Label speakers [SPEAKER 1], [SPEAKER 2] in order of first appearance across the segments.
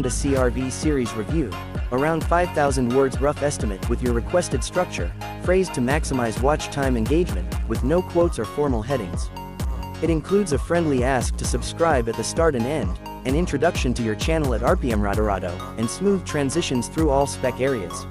[SPEAKER 1] Honda CR-V series review. Around 5,000 words rough estimate with your requested structure, phrased to maximize watch time engagement, with no quotes or formal headings. It includes a friendly ask to subscribe at the start and end, an introduction to your channel at RPM Radorado, and smooth transitions through all spec areas.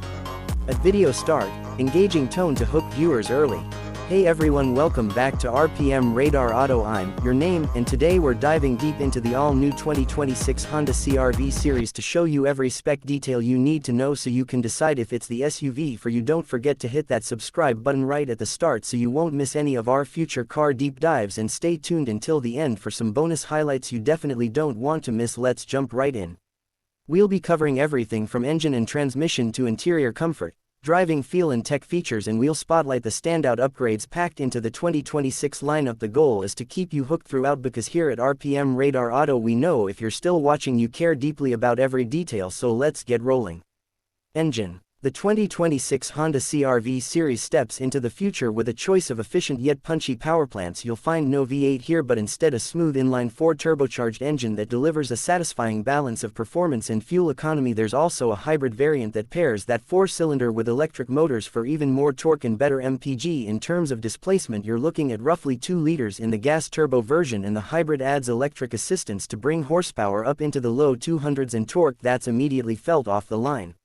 [SPEAKER 1] At video start, engaging tone to hook viewers early. Hey everyone, welcome back to RPM Radar Auto. I'm your name, and today we're diving deep into the all-new 2026 Honda CR-V series to show you every spec detail you need to know so you can decide if it's the SUV for you. Don't forget to hit that subscribe button right at the start so you won't miss any of our future car deep dives, and stay tuned until the end for some bonus highlights you definitely don't want to miss. Let's jump right in. We'll be covering everything from engine and transmission to interior comfort, driving feel and tech features, and we'll spotlight the standout upgrades packed into the 2026 lineup. The goal is to keep you hooked throughout, because here at RPM Radar Auto we know if you're still watching you care deeply about every detail, so let's get rolling. Engine. The 2026 Honda CR-V series steps into the future with a choice of efficient yet punchy powerplants. You'll find no V8 here, but instead a smooth inline-4 turbocharged engine that delivers a satisfying balance of performance and fuel economy. There's also a hybrid variant that pairs that 4-cylinder with electric motors for even more torque and better MPG. In terms of displacement, you're looking at roughly 2 liters in the gas turbo version, and the hybrid adds electric assistance to bring horsepower up into the low 200s and torque that's immediately felt off the line.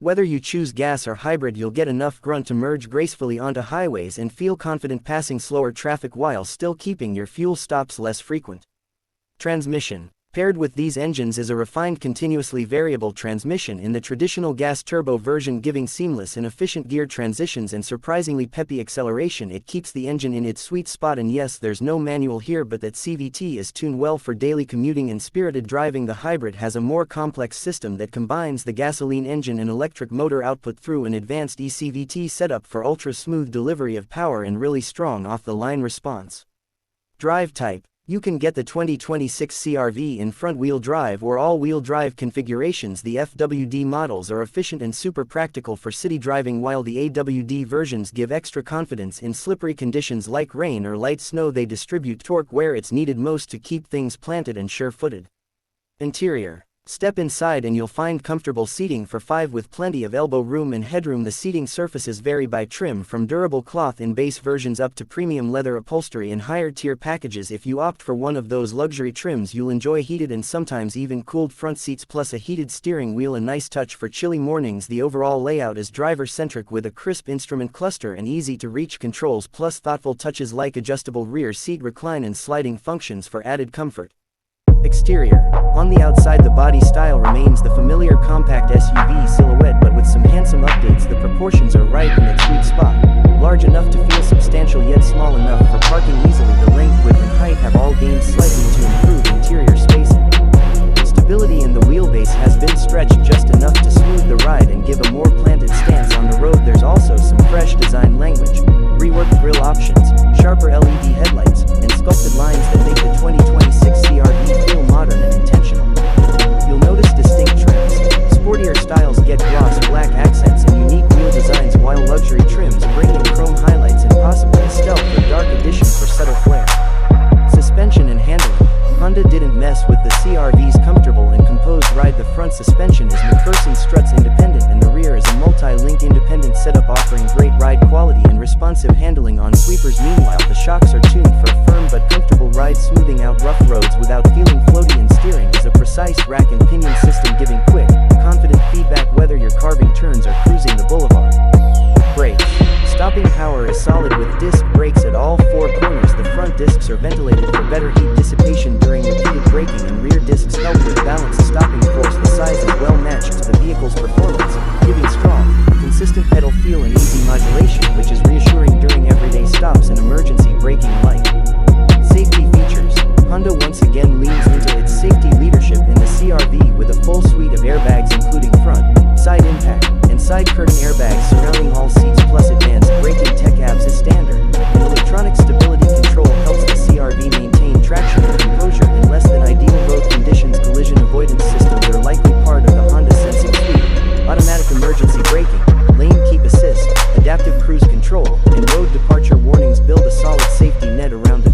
[SPEAKER 1] Whether you choose gas or hybrid, you'll get enough grunt to merge gracefully onto highways and feel confident passing slower traffic while still keeping your fuel stops less frequent. Transmission. Paired with these engines is a refined continuously variable transmission in the traditional gas turbo version, giving seamless and efficient gear transitions and surprisingly peppy acceleration. It keeps the engine in its sweet spot, and yes, there's no manual here, but that CVT is tuned well for daily commuting and spirited driving. The hybrid has a more complex system that combines the gasoline engine and electric motor output through an advanced eCVT setup for ultra-smooth delivery of power and really strong off-the-line response. Drive type. You can get the 2026 CR-V in front-wheel drive or all-wheel drive configurations. The FWD models are efficient and super practical for city driving, while the AWD versions give extra confidence in slippery conditions like rain or light snow. They distribute torque where it's needed most to keep things planted and sure-footed. Interior. Step inside and you'll find comfortable seating for 5 with plenty of elbow room and headroom. The seating surfaces vary by trim, from durable cloth in base versions up to premium leather upholstery in higher tier packages. If you opt for one of those luxury trims, you'll enjoy heated and sometimes even cooled front seats plus a heated steering wheel, a nice touch for chilly mornings. The overall layout is driver-centric with a crisp instrument cluster and easy-to-reach controls, plus thoughtful touches like adjustable rear seat recline and sliding functions for added comfort. Exterior. On the outside, the body style remains the familiar compact SUV silhouette, but with some handsome updates. The proportions are right in its sweet spot. Large enough to feel substantial yet small enough for parking easily. The length, width and height have all gained slightly to improve interior spacing. Stability in the wheelbase has been stretched just enough to smooth the ride and give a more planted stance on the road. There's also some fresh design language, reworked grille options, sharper LED headlights, and sculpted lines that make the 2026 CR-V feel modern and intentional. You'll notice distinct trends. Sportier styles get gloss black accents and unique wheel designs, while luxury trims bring in chrome highlights and possibly a stealth or dark addition for subtle flair. Suspension and handling. Honda didn't mess with the CR-V's comfortable and composed ride. The front suspension is McPherson struts independent, and the rear is a multi-link independent setup offering great ride quality and responsive handling on sweepers. Meanwhile, the shocks are tuned for a firm but comfortable ride, smoothing out rough roads without feeling floaty, and steering is a precise rack and pinion system giving quick, confident feedback whether you're carving turns or cruising the boulevard. Brakes. Stopping power is solid with disc brakes at all 4 corners. The front discs are ventilated for better heat dissipation during repeated braking, and rear discs help with balanced stopping force. The size is well matched to the vehicle's performance, giving strong, consistent pedal feel and easy modulation, which is reassuring during everyday stops and emergency braking light. Safety features. Honda once again leans into its safety leadership in the CR-V with a full suite of airbags, including front, side impact, and side curtain airbags surrounding all seats, plus advanced braking tech apps as standard. An electronic stability control helps the CR-V maintain traction and composure in less than ideal road conditions. Collision avoidance systems are likely part of the Honda sensing suite. Automatic emergency braking, lane keep assist, adaptive cruise control, and road departure warnings build a solid safety net around the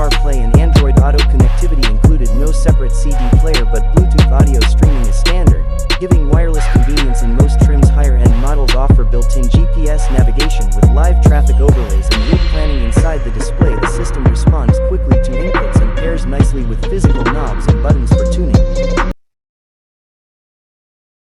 [SPEAKER 1] CarPlay and Android Auto connectivity included. No separate CD player but Bluetooth audio streaming is standard, giving wireless convenience. In most trims, higher-end models offer built-in GPS navigation with live traffic overlays and route planning inside the display. The system responds quickly to inputs and pairs nicely with physical